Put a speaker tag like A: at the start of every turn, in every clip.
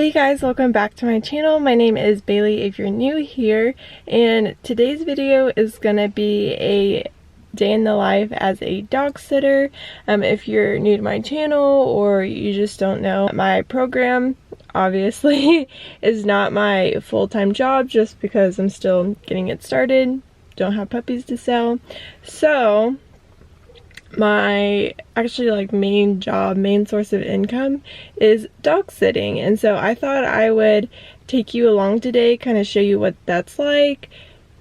A: Hey guys, welcome back to my channel. My name is Bailey if you're new here, and today's video is gonna be a day in the life as a dog sitter. If you're new to my channel or you just don't know, my program obviously is not my full-time job just because I'm still getting it started, don't have puppies to sell. So my actually main source of income is dog sitting, and so I thought I would take you along today, kind of show you what that's like,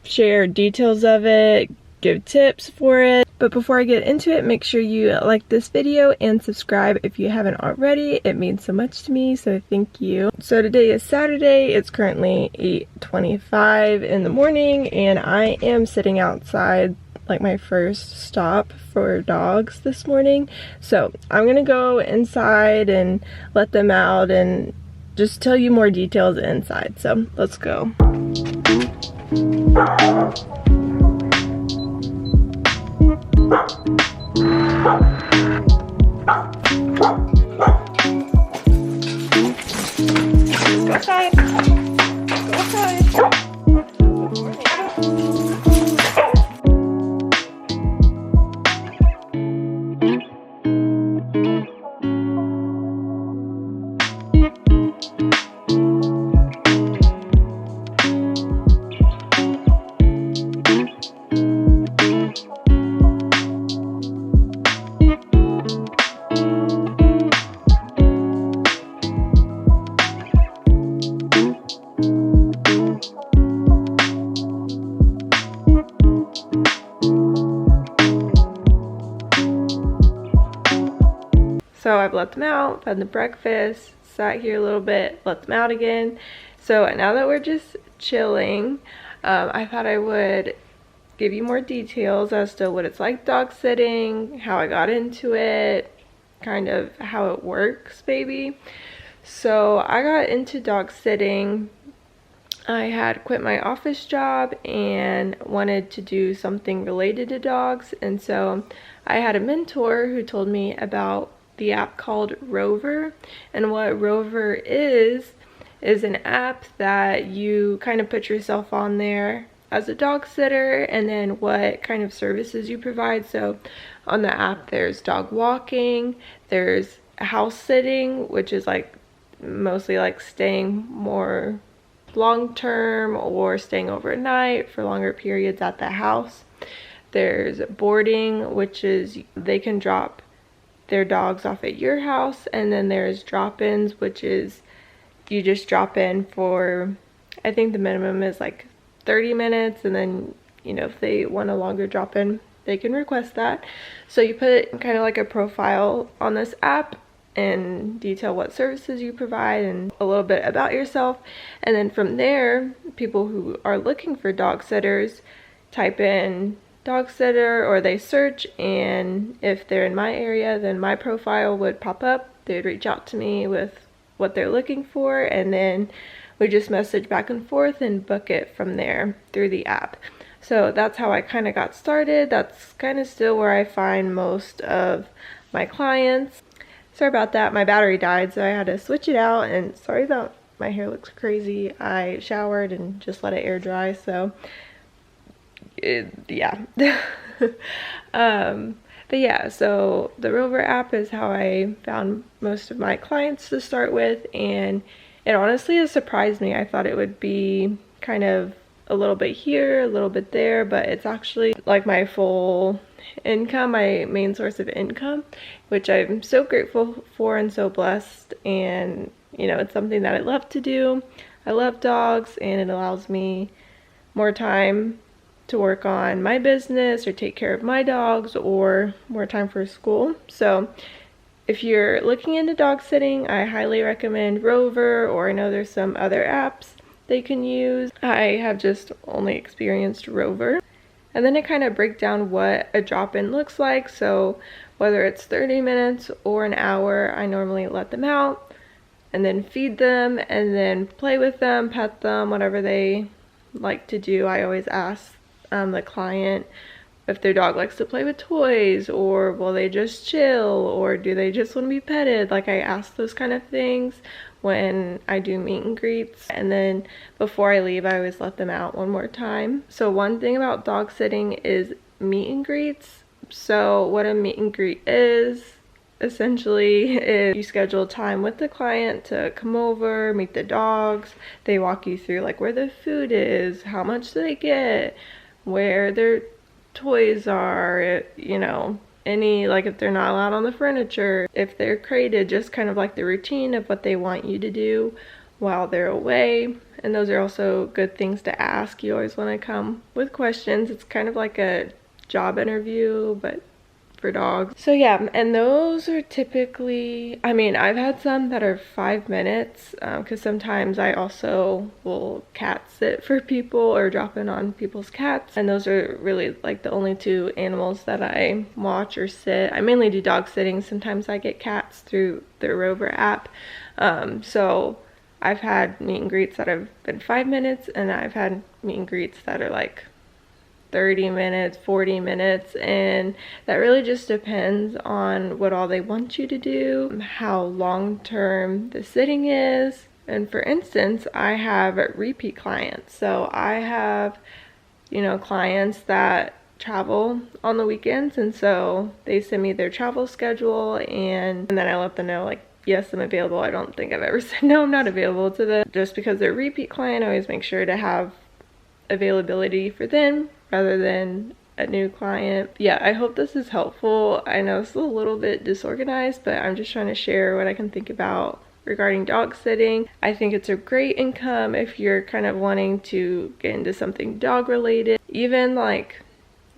A: share details of it, give tips for it. But before I get into it, make sure you like this video and subscribe if you haven't already. It means so much to me, so thank you. So today is Saturday. It's currently 8:25 in the morning, and I am sitting outside, like my first stop for dogs this morning. So I'm gonna go inside and let them out and just tell you more details inside. So let's go. Go outside. Go outside. So I've let them out, fed them breakfast, sat here a little bit, let them out again. So now that we're just chilling, I thought I would give you more details as to what it's like dog sitting, how I got into it, kind of how it works, baby. So I got into dog sitting. I had quit my office job and wanted to do something related to dogs, and so I had a mentor who told me about the app called Rover. And what Rover is an app that you kind of put yourself on there as a dog sitter and then what kind of services you provide. So on the app there's dog walking, there's house sitting, which is like mostly like staying more long term or staying overnight for longer periods at the house. There's boarding, which is they can drop their dogs off at your house, and then there's drop-ins, which is you just drop in for, I think the minimum is like 30 minutes, and then, you know, if they want a longer drop-in they can request that. So you put kind of like a profile on this app and detail what services you provide and a little bit about yourself, and then from there people who are looking for dog sitters type in dog sitter or they search, and if they're in my area then my profile would pop up. They would reach out to me with what they're looking for, and then we just message back and forth and book it from there through the app. So that's how I kind of got started. That's kind of still where I find most of my clients. Sorry about that, my battery died, so I had to switch it out, and sorry about my hair looks crazy. I showered and just let it air dry, so yeah. But yeah, so the Rover app is how I found most of my clients to start with, and it honestly has surprised me. I thought it would be kind of a little bit here, a little bit there, but it's actually like my full income, my main source of income, which I'm so grateful for and so blessed. And you know, it's something that I love to do. I love dogs, and it allows me more time to work on my business or take care of my dogs, or more time for school. So if you're looking into dog sitting, I highly recommend Rover, or I know there's some other apps they can use. I have just only experienced Rover. And then I kind of break down what a drop-in looks like. So whether it's 30 minutes or an hour, I normally let them out and then feed them and then play with them, pet them, whatever they like to do. I always ask the client if their dog likes to play with toys, or will they just chill, or do they just want to be petted. Like, I ask those kind of things when I do meet and greets, and then before I leave I always let them out one more time. So one thing about dog sitting is meet and greets. So what a meet and greet is essentially is you schedule time with the client to come over, meet the dogs. They walk you through like where the food is, how much do they get, where their toys are, you know, any, like if they're not allowed on the furniture, if they're crated, just kind of like the routine of what they want you to do while they're away. And those are also good things to ask. You always want to come with questions. It's kind of like a job interview, but for dogs. So yeah, and those are typically, I mean, I've had some that are 5 minutes, because sometimes I also will cat sit for people or drop in on people's cats, and those are really like the only two animals that I watch or sit. I mainly do dog sitting. Sometimes I get cats through the Rover app. So I've had meet and greets that have been 5 minutes, and I've had meet and greets that are like 30 minutes, 40 minutes, and that really just depends on what all they want you to do, how long-term the sitting is. And for instance, I have repeat clients. So I have, you know, clients that travel on the weekends, and so they send me their travel schedule, and then I let them know, like, yes, I'm available. I don't think I've ever said no, I'm not available to them. Just because they're a repeat client, I always make sure to have availability for them rather than a new client. Yeah, I hope this is helpful. I know it's a little bit disorganized, but I'm just trying to share what I can think about regarding dog sitting. I think it's a great income if you're kind of wanting to get into something dog related. Even like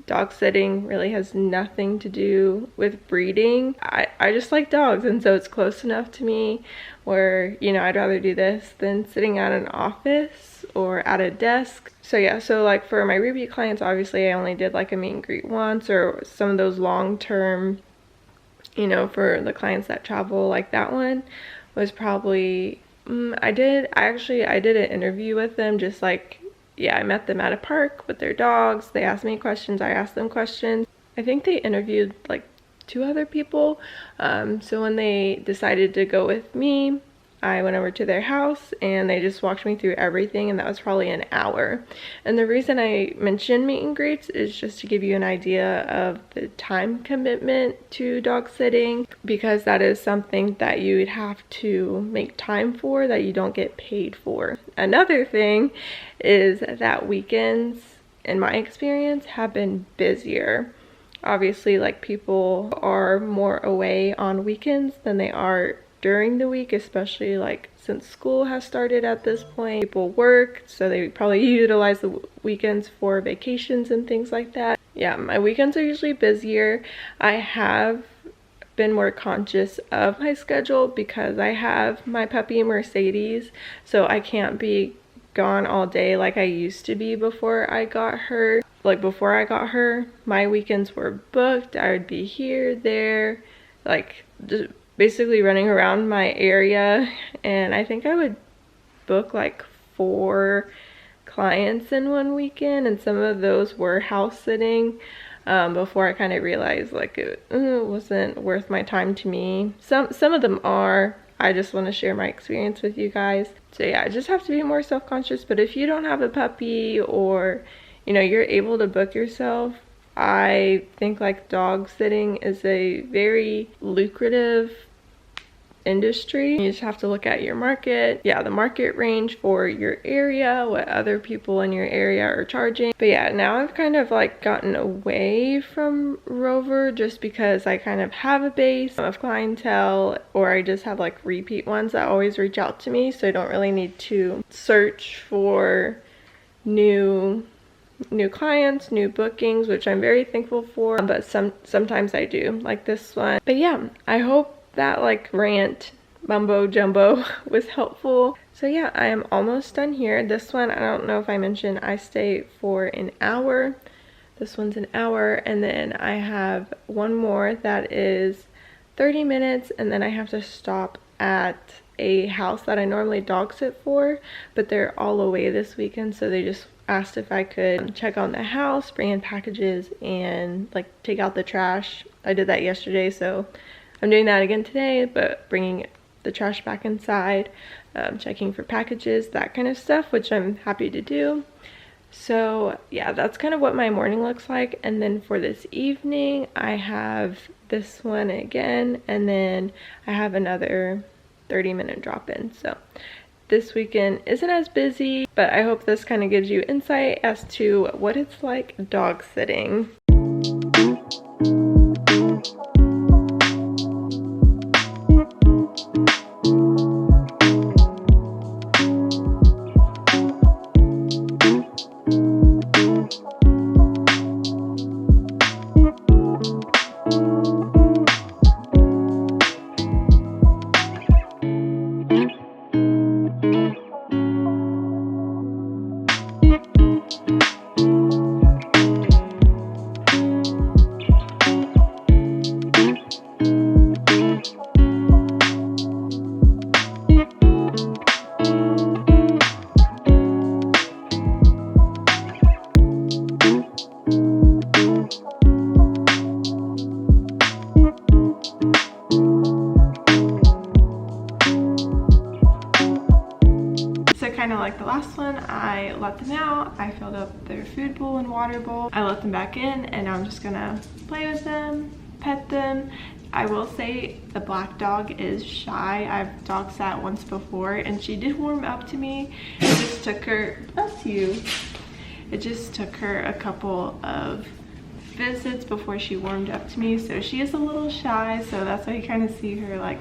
A: dog sitting really has nothing to do with breeding. I just like dogs, and so it's close enough to me where, you know, I'd rather do this than sitting at an office or at a desk. So yeah, so like for my repeat clients, obviously I only did like a meet and greet once, or some of those long-term, you know, for the clients that travel, like that one was probably, I did an interview with them, just like, yeah, I met them at a park with their dogs. They asked me questions, I asked them questions. I think they interviewed like 2 other people. So when they decided to go with me, I went over to their house and they just walked me through everything, and that was probably an hour. And the reason I mentioned meet and greets is just to give you an idea of the time commitment to dog sitting, because that is something that you would have to make time for that you don't get paid for. Another thing is that weekends, in my experience, have been busier. Obviously, like, people are more away on weekends than they are during the week, especially like since school has started at this point. People work, so they probably utilize the weekends for vacations and things like that. Yeah, my weekends are usually busier. I have been more conscious of my schedule because I have my puppy Mercedes, so I can't be gone all day like I used to be before I got her. Like, before I got her, my weekends were booked. I would be here, there, like just basically running around my area, and I think I would book like 4 clients in one weekend, and some of those were house sitting, before I kind of realized like it wasn't worth my time to me. Some of them are. I just want to share my experience with you guys. So yeah, I just have to be more self-conscious. But if you don't have a puppy, or, you know, you're able to book yourself, I think like dog sitting is a very lucrative industry. You just have to look at your market. Yeah, the market range for your area, what other people in your area are charging. But yeah, now I've kind of like gotten away from Rover just because I kind of have a base of clientele, or I just have like repeat ones that always reach out to me, so I don't really need to search for new clients, new bookings, which I'm very thankful for, but sometimes I do, like this one. But yeah, I hope that like rant mumbo jumbo was helpful. So yeah, I am almost done here. This one, I don't know if I mentioned, I stay for an hour. This one's an hour, and then I have one more that is 30 minutes, and then I have to stop at a house that I normally dog sit for, but they're all away this weekend, so they just asked if I could check on the house, bring in packages, and like take out the trash. I did that yesterday, so I'm doing that again today, but bringing the trash back inside, checking for packages, that kind of stuff, which I'm happy to do. So yeah, that's kind of what my morning looks like. And then for this evening, I have this one again, and then I have another 30-minute drop-in. So this weekend isn't as busy, but I hope this kind of gives you insight as to what it's like dog sitting. Kind of like the last one, I let them out, I filled up their food bowl and water bowl, I let them back in, and now I'm just gonna play with them, pet them. I will say the black dog is shy. I've dog sat once before and she did warm up to me. It just took her, bless you, it just took her a couple of visits before she warmed up to me, so she is a little shy, so that's why you kind of see her like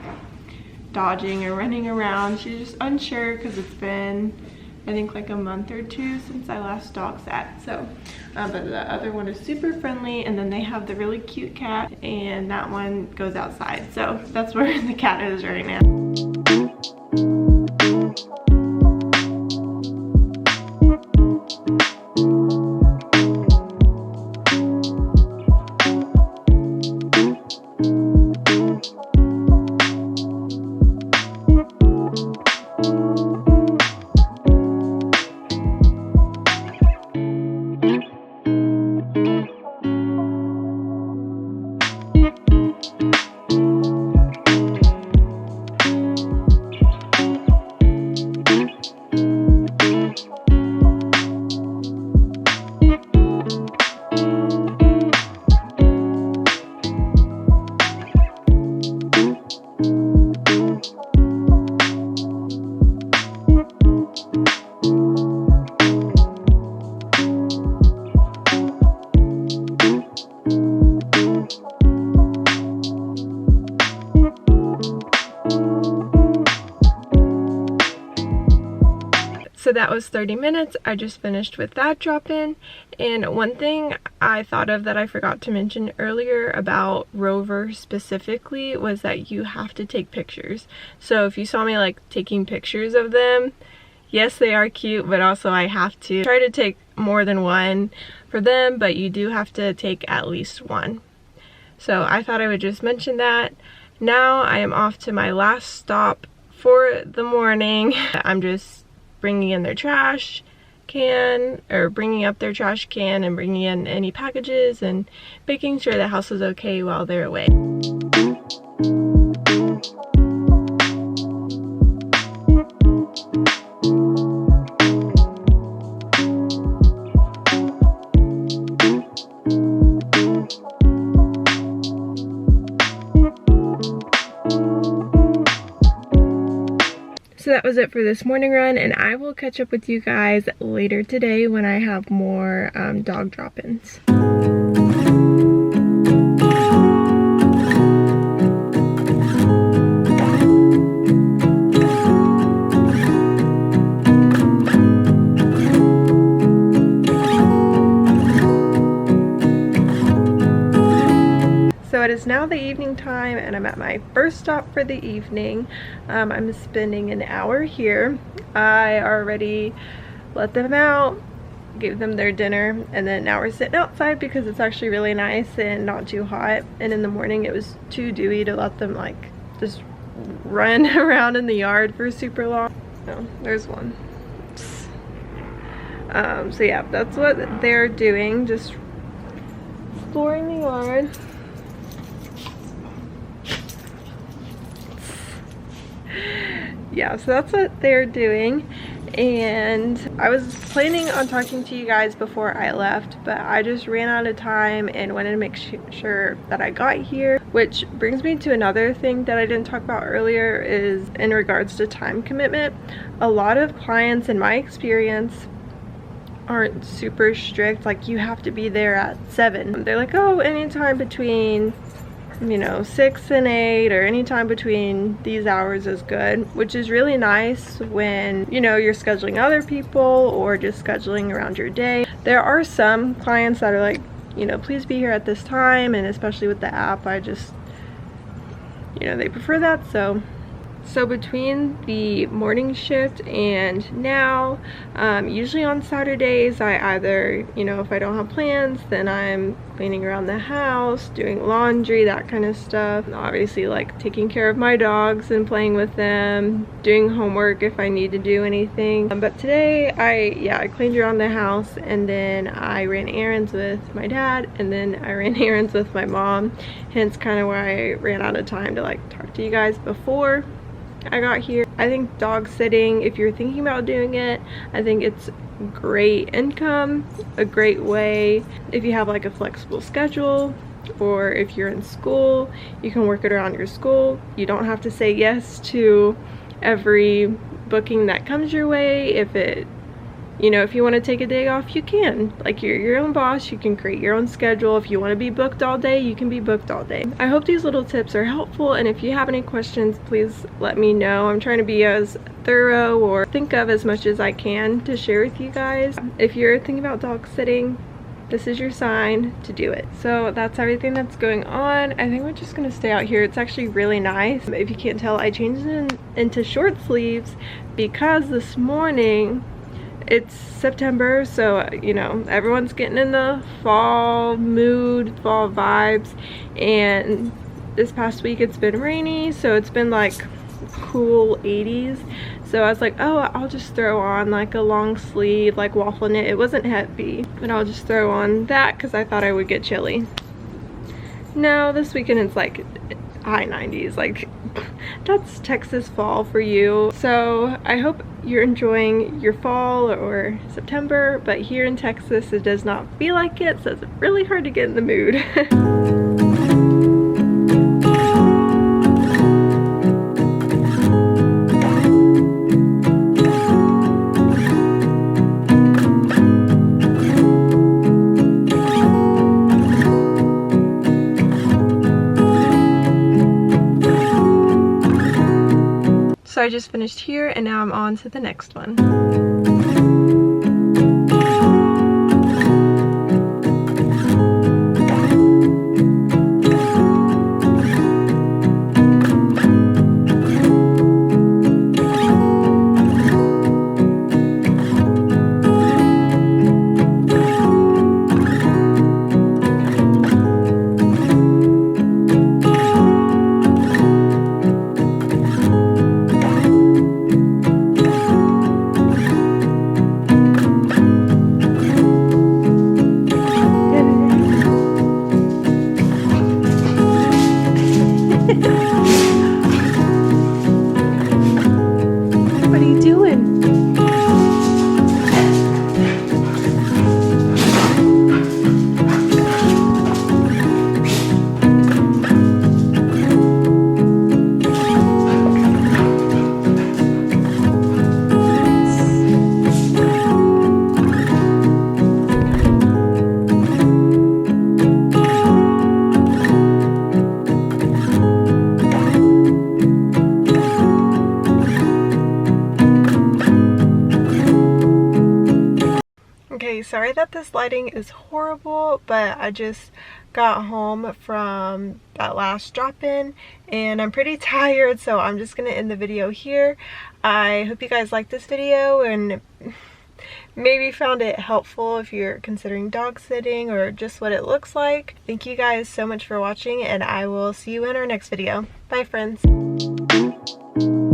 A: dodging or running around. She's just unsure because it's been, I think, like a month or two since I last dog sat. So but the other one is super friendly, and then they have the really cute cat, and that one goes outside. So that's where the cat is right now. So that was 30 minutes. I just finished with that drop-in. And one thing I thought of that I forgot to mention earlier about Rover specifically was that you have to take pictures. So if you saw me like taking pictures of them, yes, they are cute, but also I have to try to take more than one for them, but you do have to take at least one. So I thought I would just mention that. Now I am off to my last stop for the morning. I'm just bringing in their trash can, or bringing up their trash can and bringing in any packages and making sure the house is okay while they're away. So that was it for this morning run, and I will catch up with you guys later today when I have more dog drop-ins. So it is now the evening time, and I'm at my first stop for the evening. I'm spending an hour here. I already let them out, gave them their dinner, and then now we're sitting outside because it's actually really nice and not too hot. And in the morning it was too dewy to let them like just run around in the yard for super long. Oh, there's one. So yeah, that's what they're doing, just exploring the yard. Yeah, so that's what they're doing. And I was planning on talking to you guys before I left, but I just ran out of time and wanted to make sure that I got here. Which brings me to another thing that I didn't talk about earlier, is in regards to time commitment. A lot of clients, in my experience, aren't super strict, like you have to be there at 7. They're like, oh, anytime between, you know, 6 and 8, or anytime between these hours is good, which is really nice when, you know, you're scheduling other people or just scheduling around your day. There are some clients that are like, you know, please be here at this time, and especially with the app, I just, you know, they prefer that. So between the morning shift and now, usually on Saturdays, I either, you know, if I don't have plans, then I'm cleaning around the house, doing laundry, that kind of stuff. Obviously, like taking care of my dogs and playing with them, doing homework if I need to do anything. But today, I cleaned around the house, and then I ran errands with my dad, and then I ran errands with my mom. Hence kind of why I ran out of time to like talk to you guys before I got here. I think dog sitting, if you're thinking about doing it, I think it's great income, a great way if you have like a flexible schedule, or if you're in school, you can work it around your school. You don't have to say yes to every booking that comes your way. If it, you know, if you want to take a day off, you can. Like, you're your own boss, you can create your own schedule. If you want to be booked all day, you can be booked all day. I hope these little tips are helpful, and if you have any questions, please let me know. I'm trying to be as thorough or think of as much as I can to share with you guys. If you're thinking about dog sitting, this is your sign to do it. So that's everything that's going on. I think we're just gonna stay out here. It's actually really nice. If you can't tell, I changed it into short sleeves because this morning it's September, so you know, everyone's getting in the fall mood, fall vibes, and this past week it's been rainy, so it's been like cool 80s. So I was like, oh, I'll just throw on like a long sleeve, like waffle knit. It wasn't heavy, but I'll just throw on that because I thought I would get chilly. No, this weekend it's like high 90s, like that's Texas fall for you. So I hope you're enjoying your fall or September, but here in Texas it does not feel like it, so it's really hard to get in the mood. So I just finished here, and now I'm on to the next one. What are you doing? Okay, sorry that this lighting is horrible, but I just got home from that last drop-in and I'm pretty tired, so I'm just gonna end the video here. I hope you guys liked this video and maybe found it helpful if you're considering dog sitting or just what it looks like. Thank you guys so much for watching, and I will see you in our next video. Bye, friends. you.